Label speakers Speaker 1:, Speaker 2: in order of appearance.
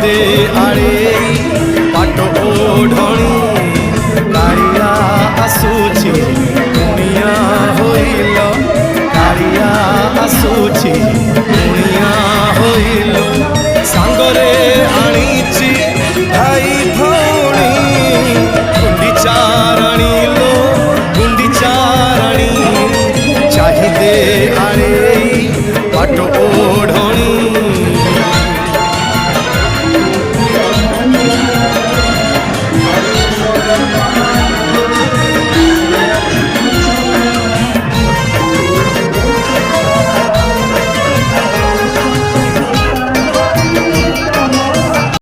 Speaker 1: दे आड़े पाट ओढ़णी कालिया आसुची दुनिया होइल कालिया आसुची दुनिया होइल सांगरे